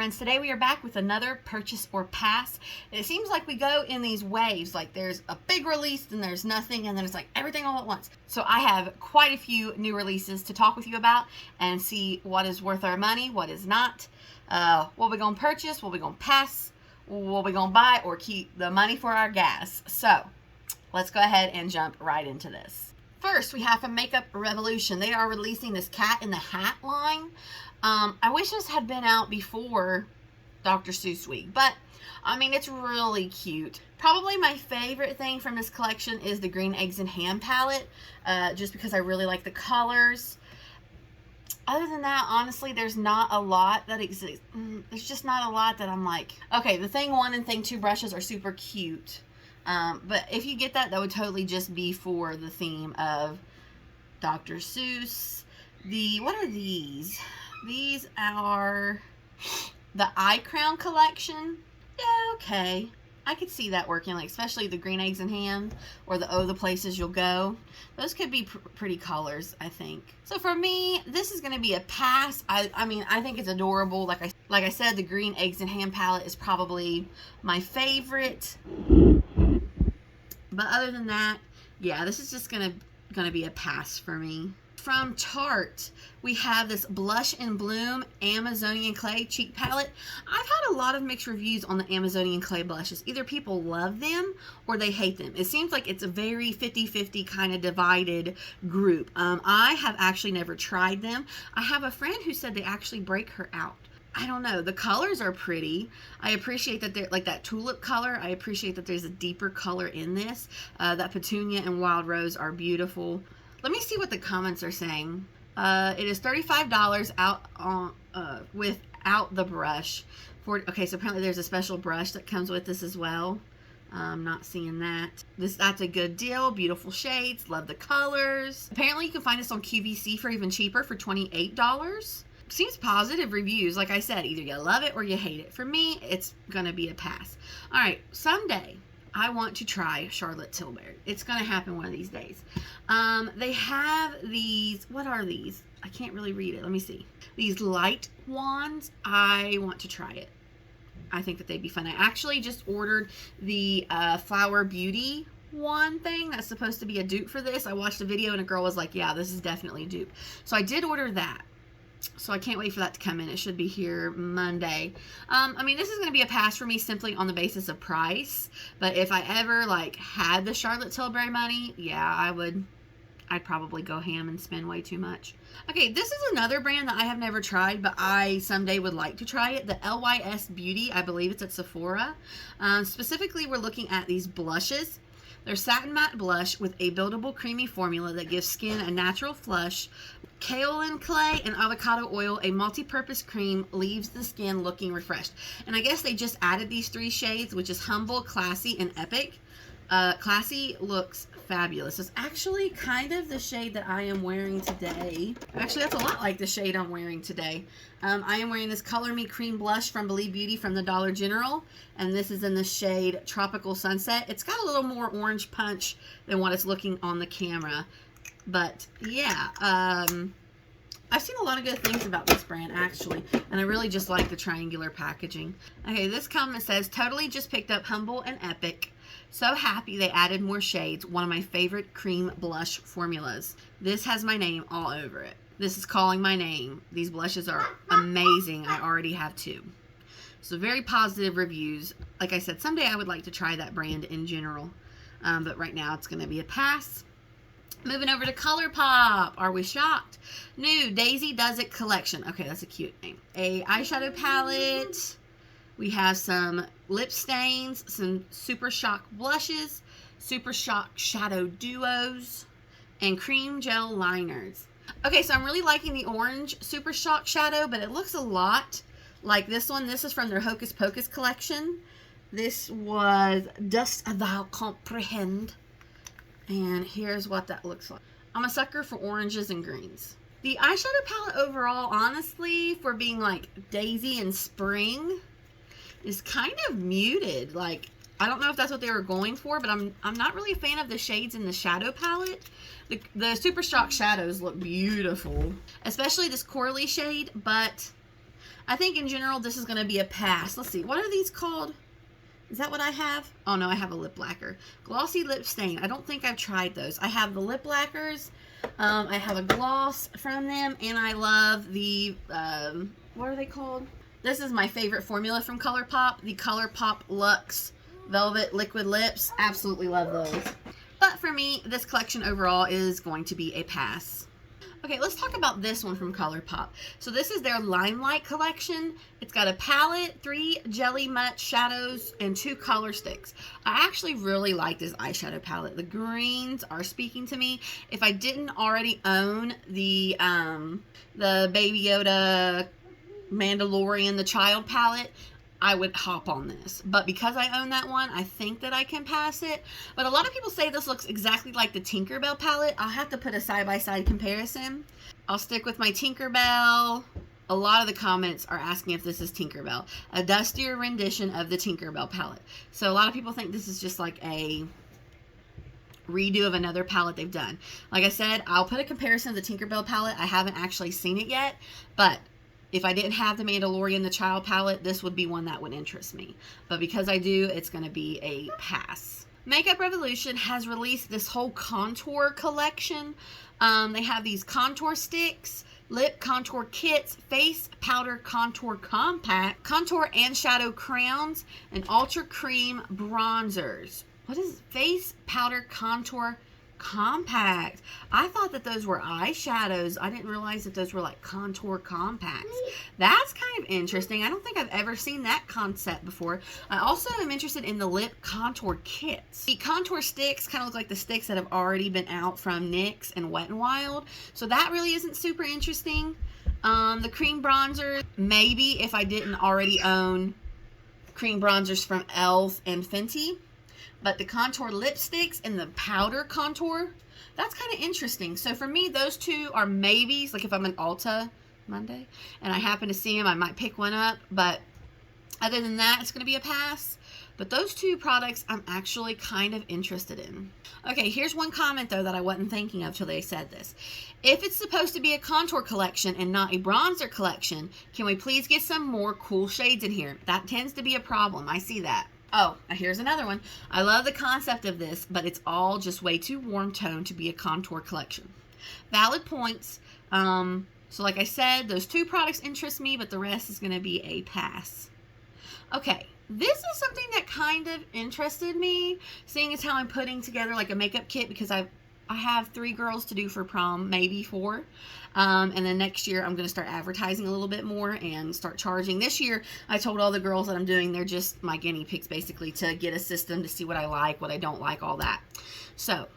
friends, today we are back with another purchase or pass. It seems like we go in these waves, like there's a big release, then there's nothing, and then it's like everything all at once. So I have quite a few new releases to talk with you about and see what is worth our money, what is not, what we're going to purchase, what we're going to pass, what we're going to buy, or keep the money for our gas. So let's go ahead and jump right into this. First, we have from Makeup Revolution. They are releasing this Cat in the Hat line. I wish this had been out before Dr. Seuss Week, but I mean, it's really cute. Probably my favorite thing from this collection is the Green Eggs and Ham palette, just because I really like the colors. Other than that, honestly, there's not a lot that exists. There's just not a lot that I'm like, okay, the Thing 1 and Thing 2 brushes are super cute. But if you get that, that would totally just be for the theme of Dr. Seuss. What are these? These are the Eye Crown collection. Yeah, okay. I could see that working, like especially the Green Eggs and Ham or the Oh, the Places You'll Go. Those could be pretty colors, I think. So for me, this is going to be a pass. I mean, I think it's adorable. Like I said, the Green Eggs and Ham palette is probably my favorite. But other than that, yeah, this is just gonna be a pass for me. From Tarte, we have this Blush and Bloom Amazonian Clay cheek palette. I've had a lot of mixed reviews on the Amazonian Clay blushes. Either people love them or they hate them. It seems like it's a very 50-50 kind of divided group. I have actually never tried them. I have a friend who said they actually break her out. I don't know. The colors are pretty. I appreciate that they're like that tulip color. I appreciate that there's a deeper color in this. That petunia and wild rose are beautiful. Let me see what the comments are saying. It is $35 out on without the brush. Okay, so apparently there's a special brush that comes with this as well. I'm not seeing that. That's a good deal. Beautiful shades. Love the colors. Apparently you can find this on QVC for even cheaper for $28. Seems positive reviews. Like I said, either you love it or you hate it. For me, it's gonna be a pass. All right, someday I want to try Charlotte Tilbury. It's gonna happen one of these days. They have these, what are these? I can't really read it. Let me see. These light wands. I want to try it. I think that they'd be fun. I actually just ordered the Flower Beauty wand thing that's supposed to be a dupe for this. I watched a video and a girl was like, yeah, this is definitely a dupe. So I did order that. So I can't wait for that to come in. It should be here Monday. I mean, this is going to be a pass for me simply on the basis of price. But if I ever like had the Charlotte Tilbury money, yeah, I'd probably go ham and spend way too much. Okay, this is another brand that I have never tried, but I someday would like to try it. The LYS Beauty, I believe it's at Sephora. Specifically, we're looking at these blushes. They're satin matte blush with a buildable creamy formula that gives skin a natural flush. Kaolin clay and avocado oil, a multi-purpose cream, leaves the skin looking refreshed. And I guess they just added these 3 shades, which is Humble, Classy, and Epic. Classy looks fabulous. It's actually kind of the shade that I am wearing today. Actually, that's a lot like the shade I'm wearing today. I am wearing this Color Me Cream Blush from Believe Beauty from the Dollar General. And this is in the shade Tropical Sunset. It's got a little more orange punch than what it's looking on the camera. But yeah, I've seen a lot of good things about this brand actually, and I really just like the triangular packaging. Okay, this comment says, totally just picked up Humble and Epic. So happy they added more shades. One of my favorite cream blush formulas. This has my name all over it. This is calling my name. These blushes are amazing. I already have 2. So very positive reviews. Like I said, someday I would like to try that brand in general. But right now it's going to be a pass. Moving over to ColourPop. Are we shocked? New Daisy Does It collection. Okay, that's a cute name. A eyeshadow palette. We have some lip stains, some Super Shock blushes, Super Shock shadow duos, and cream gel liners. Okay, so I'm really liking the orange Super Shock shadow, but it looks a lot like this one. This is from their Hocus Pocus collection. This was Dost Thou Comprehend? And here's what that looks like. I'm a sucker for oranges and greens. The eyeshadow palette overall, honestly, for being like Daisy and spring, is kind of muted. Like, I don't know if that's what they were going for, but I'm not really a fan of the shades in the shadow palette. The Super Shock shadows look beautiful, especially this Corally shade, but I think in general, this is going to be a pass. Let's see. What are these called? Is that what I have? Oh, no, I have a lip lacquer. Glossy Lip Stain. I don't think I've tried those. I have the lip lacquers. I have a gloss from them. And I love the, what are they called? This is my favorite formula from ColourPop. The ColourPop Luxe Velvet Liquid Lips. Absolutely love those. But for me, this collection overall is going to be a pass. Okay, let's talk about this one from ColourPop. So this is their Limelight collection. It's got a palette, 3 jelly matte shadows, and 2 color sticks. I actually really like this eyeshadow palette. The greens are speaking to me. If I didn't already own the Baby Yoda Mandalorian the Child palette, I would hop on this. But because I own that one, I think that I can pass it. But a lot of people say this looks exactly like the Tinkerbell palette. I'll have to put a side-by-side comparison. I'll stick with my Tinkerbell. A lot of the comments are asking if this is Tinkerbell. A dustier rendition of the Tinkerbell palette. So a lot of people think this is just like a redo of another palette they've done. Like I said, I'll put a comparison of the Tinkerbell palette. I haven't actually seen it yet, but if I didn't have the Mandalorian the Child palette, this would be one that would interest me. But because I do, it's going to be a pass. Makeup Revolution has released this whole contour collection. They have these contour sticks, lip contour kits, face powder contour compact, contour and shadow crowns, and ultra cream bronzers. What is face powder contour compact? I thought that those were eyeshadows. I didn't realize that those were like contour compacts. That's kind of interesting. I don't think I've ever seen that concept before. I also am interested in the lip contour kits. The contour sticks kind of look like the sticks that have already been out from NYX and Wet n Wild, so that really isn't super interesting. The cream bronzer, maybe if I didn't already own cream bronzers from e.l.f. and Fenty. But the contour lipsticks and the powder contour, that's kind of interesting. So for me, those two are maybes. Like if I'm in Ulta Monday and I happen to see them, I might pick one up. But other than that, it's going to be a pass. But those two products I'm actually kind of interested in. Okay, here's one comment though that I wasn't thinking of till they said this. If it's supposed to be a contour collection and not a bronzer collection, can we please get some more cool shades in here? That tends to be a problem. I see that. Oh, here's another one. I love the concept of this, but it's all just way too warm tone to be a contour collection. Valid points. So like I said, those two products interest me, but the rest is going to be a pass. Okay, this is something that kind of interested me, seeing as how I'm putting together like a makeup kit, because I have 3 girls to do for prom, maybe 4. And then next year I'm going to start advertising a little bit more and start charging. This year I told all the girls that I'm doing, they're just my guinea pigs basically, to get a system to see what I like, what I don't like, all that. So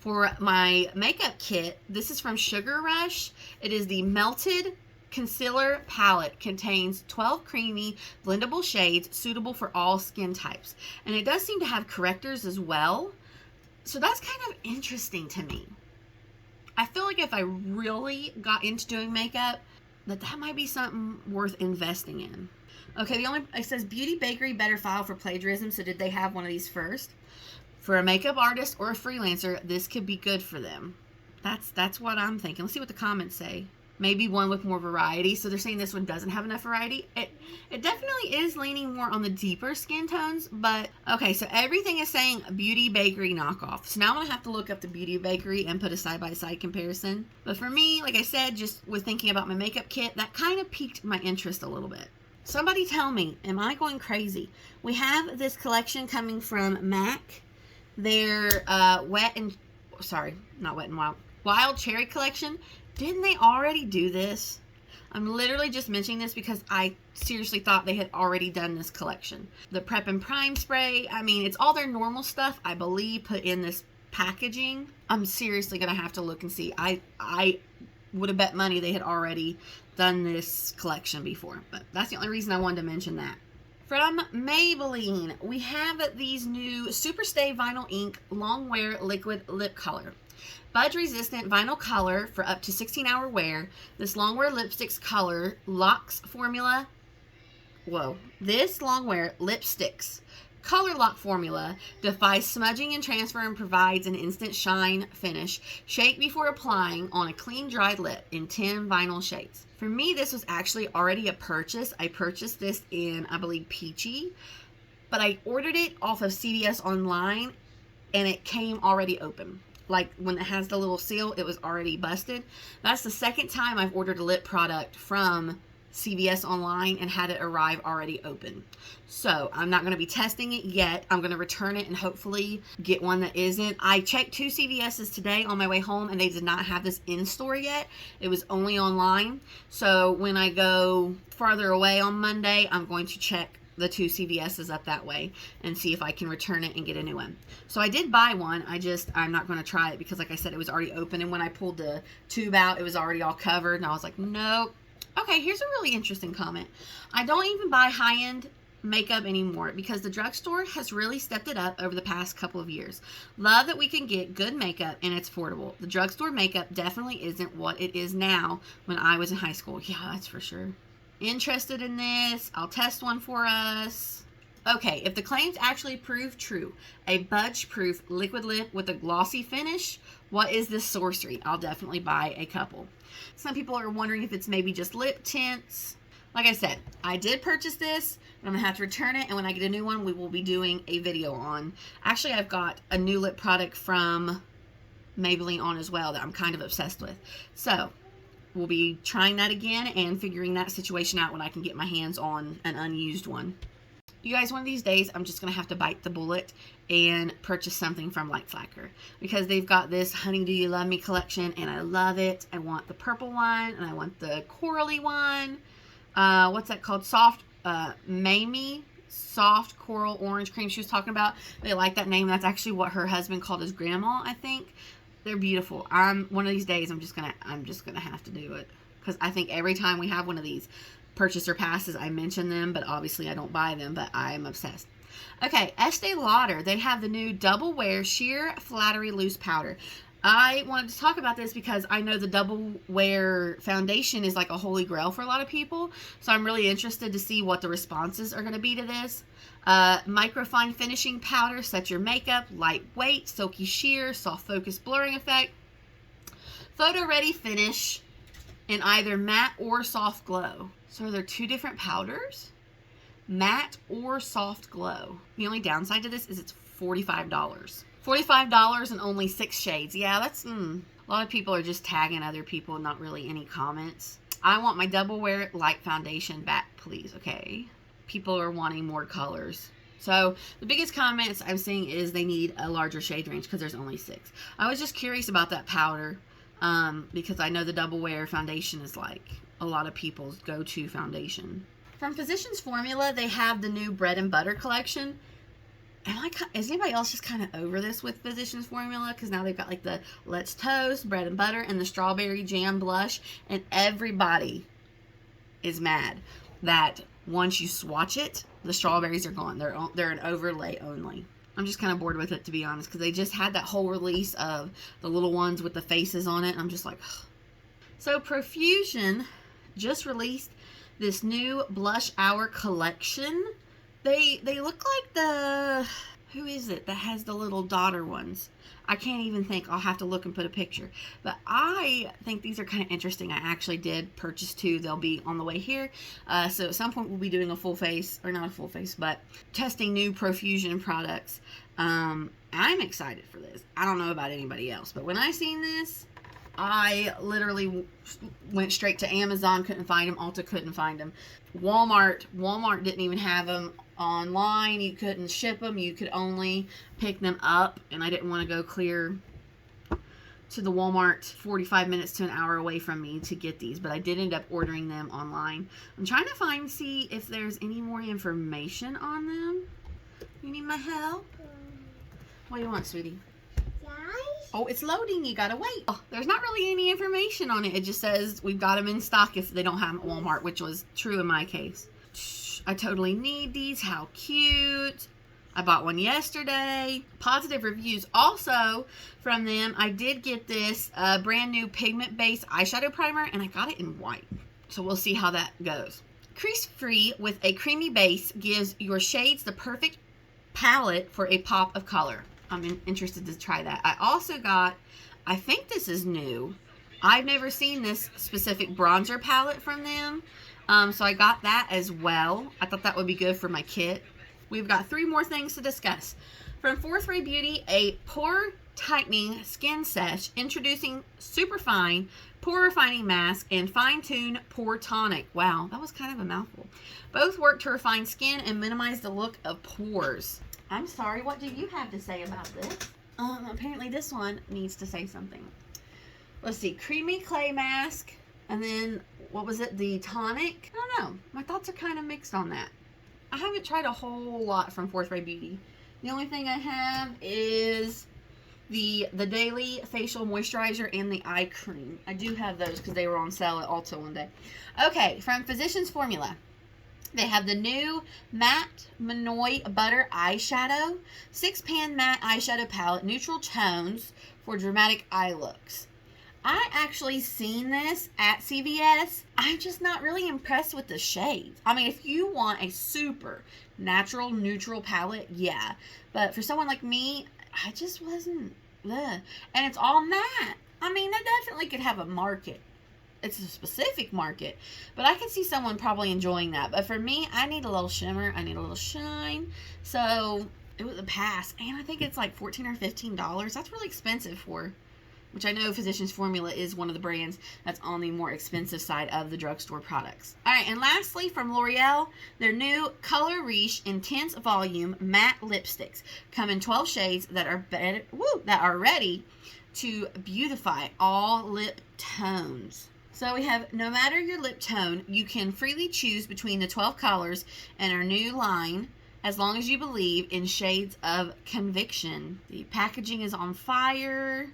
for my makeup kit, this is from Sugar Rush. It is the Melted Concealer Palette. Contains 12 creamy blendable shades suitable for all skin types. And it does seem to have correctors as well. So that's kind of interesting to me. I feel like if I really got into doing makeup, that might be something worth investing in. Okay, it says Beauty Bakery better file for plagiarism. So did they have one of these first? For a makeup artist or a freelancer, this could be good for them. That's what I'm thinking. Let's see what the comments say. Maybe one with more variety. So they're saying this one doesn't have enough variety. It definitely is leaning more on the deeper skin tones. But, okay, so everything is saying Beauty Bakery knockoff. So now I'm going to have to look up the Beauty Bakery and put a side-by-side comparison. But for me, like I said, just with thinking about my makeup kit, that kind of piqued my interest a little bit. Somebody tell me, am I going crazy? We have this collection coming from MAC. Their Wild Cherry collection. Didn't they already do this? I'm literally just mentioning this because I seriously thought they had already done this collection. The Prep and Prime spray, I mean, it's all their normal stuff, I believe, put in this packaging. I'm seriously going to have to look and see. I would have bet money they had already done this collection before, but that's the only reason I wanted to mention that. From Maybelline, we have these new Superstay Vinyl Ink Long Wear Liquid Lip Color. Budge-resistant vinyl color for up to 16-hour wear. This long-wear lipsticks color locks formula. This long-wear lipsticks Color Lock formula defies smudging and transfer and provides an instant shine finish. Shake before applying on a clean, dry lip in 10 vinyl shades. For me, this was actually already a purchase. I purchased this in, I believe, Peachy, but I ordered it off of CVS online, and it came already open. Like, when it has the little seal, it was already busted. That's the second time I've ordered a lip product from CVS online and had it arrive already open. So I'm not going to be testing it yet. I'm going to return it and hopefully get one that isn't. I checked 2 CVS's today on my way home, and they did not have this in store yet. It was only online. So when I go farther away on Monday, I'm going to check the 2 CVS's up that way and see if I can return it and get a new one. So I did buy one. I'm not going to try it because, like I said, it was already open, and when I pulled the tube out, it was already all covered, and I was like, nope. Okay, here's a really interesting comment. I don't even buy high-end makeup anymore because the drugstore has really stepped it up over the past couple of years. Love that we can get good makeup and it's affordable. The drugstore makeup definitely isn't what it is now when I was in high school. Yeah, that's for sure. Interested in this? I'll test one for us. Okay, if the claims actually prove true, a budge-proof liquid lip with a glossy finish, what is this sorcery? I'll definitely buy a couple. Some people are wondering if it's maybe just lip tints. Like I said, I did purchase this, and I'm going to have to return it, and when I get a new one, we will be doing a video on. Actually, I've got a new lip product from Maybelline on as well that I'm kind of obsessed with. So, we'll be trying that again and figuring that situation out when I can get my hands on an unused one. You guys, one of these days, I'm just going to have to bite the bullet and purchase something from Light Flacker because they've got this Honey Do You Love Me collection, and I love it. I want the purple one, and I want the corally one. What's that called? Soft, Mamie, soft coral orange cream she was talking about. They like that name. That's actually what her husband called his grandma, I think. They're beautiful. One of these days, I'm just gonna have to do it because I think every time we have one of these purchaser passes, I mention them, but obviously I don't buy them, but I'm obsessed. Okay, Estee Lauder, they have the new Double Wear Sheer Flattery Loose Powder. I wanted to talk about this because I know the Double Wear foundation is like a holy grail for a lot of people, so I'm really interested to see what the responses are going to be to this. Microfine Finishing Powder sets your makeup, lightweight, silky sheer, soft focus blurring effect. Photo Ready Finish in either matte or soft glow. So are there 2 different powders? Matte or soft glow. The only downside to this is it's $45. $45 and only 6 shades. Yeah, that's, a lot of people are just tagging other people, not really any comments. I want my Double Wear Light Foundation back, please, okay? People are wanting more colors. So the biggest comments I'm seeing is they need a larger shade range because there's only 6. I was just curious about that powder because I know the Double Wear foundation is like a lot of people's go-to foundation. From Physicians Formula, they have the new Bread and Butter collection. Is anybody else just kind of over this with Physicians Formula? Because now they've got like the Let's Toast, Bread and Butter, and the Strawberry Jam Blush. And everybody is mad that once you swatch it, the strawberries are gone. They're an overlay only. I'm just kind of bored with it, to be honest, because they just had that whole release of the little ones with the faces on it. And I'm just like, ugh. So Profusion just released this new Blush Hour collection. They look like the, who is it that has the little daughter ones? I can't even think. I'll have to look and put a picture. But I think these are kind of interesting. I actually did purchase 2. They'll be on the way here. So at some point we'll be doing a full face, or not a full face, but testing new Profusion products. I'm excited for this. I don't know about anybody else, but when I seen this, I literally went straight to Amazon, couldn't find them. Ulta couldn't find them. Walmart didn't even have them online. You couldn't ship them. You could only pick them up, and I didn't want to go clear to the Walmart 45 minutes to an hour away from me to get these, but I did end up ordering them online. I'm trying to see if there's any more information on them. You need my help? What do you want, sweetie? Oh, it's loading. You gotta wait. Oh, there's not really any information on it. It just says we've got them in stock if they don't have them at Walmart, which was true in my case. I totally need these. How cute. I bought one yesterday. Positive reviews also from them. I did get this brand new pigment-based eyeshadow primer, and I got it in white. So we'll see how that goes. Crease free with a creamy base gives your shades the perfect palette for a pop of color. I'm interested to try that. I also got, I think this is new. I've never seen this specific bronzer palette from them. So I got that as well. I thought that would be good for my kit. We've got 3 more things to discuss. From Fourth Ray Beauty, a pore tightening skin sesh, introducing Superfine Pore Refining Mask and Fine Tune Pore Tonic. Wow, that was kind of a mouthful. Both work to refine skin and minimize the look of pores. I'm sorry, what do you have to say about this? Apparently this one needs to say something. Let's see, creamy clay mask, and then, what was it, the tonic? I don't know. My thoughts are kind of mixed on that. I haven't tried a whole lot from Fourth Ray Beauty. The only thing I have is the daily facial moisturizer and the eye cream. I do have those because they were on sale at Ulta one day. Okay, from Physicians Formula. They have the new Matte Minoy Butter Eyeshadow 6-pan matte eyeshadow palette, neutral tones for dramatic eye looks. I actually seen this at CVS. I'm just not really impressed with the shades. I mean, if you want a super natural, neutral palette, yeah. But for someone like me, I just wasn't. Ugh. And it's all matte. I mean, that definitely could have a market. It's a specific market. But I could see someone probably enjoying that. But for me, I need a little shimmer. I need a little shine. So it was a pass. And I think it's like $14 or $15. That's really expensive for, which I know Physicians Formula is one of the brands that's on the more expensive side of the drugstore products. All right, and lastly, from L'Oreal, their new Color Riche Intense Volume Matte Lipsticks come in 12 shades that are ready to beautify all lip tones. So we have, no matter your lip tone, you can freely choose between the 12 colors in our new line, as long as you believe in shades of conviction. The packaging is on fire.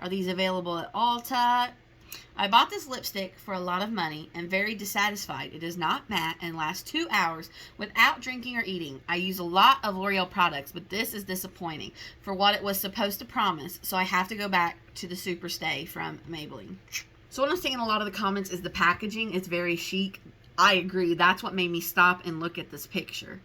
Are these available at Ulta? I bought this lipstick for a lot of money and very dissatisfied. It is not matte and lasts 2 hours without drinking or eating. I use a lot of L'Oreal products, but this is disappointing for what it was supposed to promise, so I have to go back to the Superstay from Maybelline. So what I'm seeing in a lot of the comments is the packaging is very chic. I agree. That's what made me stop and look at this picture.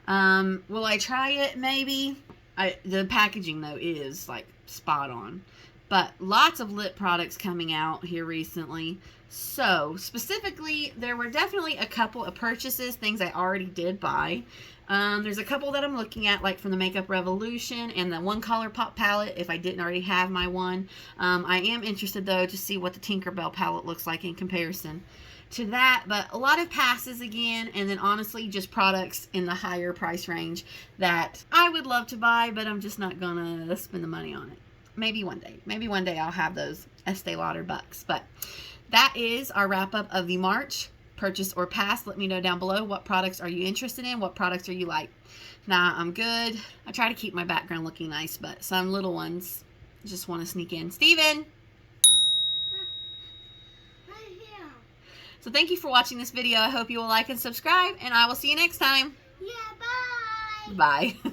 Will I try it? Maybe. The packaging, though, is like spot on. But lots of lip products coming out here recently. So, specifically, there were definitely a couple of purchases, things I already did buy. There's a couple that I'm looking at, like from the Makeup Revolution and the One Color Pop palette, if I didn't already have my one. I am interested, though, to see what the Tinkerbell palette looks like in comparison to that. But a lot of passes again, and then honestly, just products in the higher price range that I would love to buy, but I'm just not going to spend the money on it. Maybe one day. Maybe one day I'll have those Estee Lauder bucks. But that is our wrap-up of the March purchase or pass. Let me know down below, what products are you interested in? What products are you like? Nah, I'm good. I try to keep my background looking nice, but some little ones just want to sneak in. Steven! Right here. So thank you for watching this video. I hope you will like and subscribe, and I will see you next time. Yeah, bye! Bye.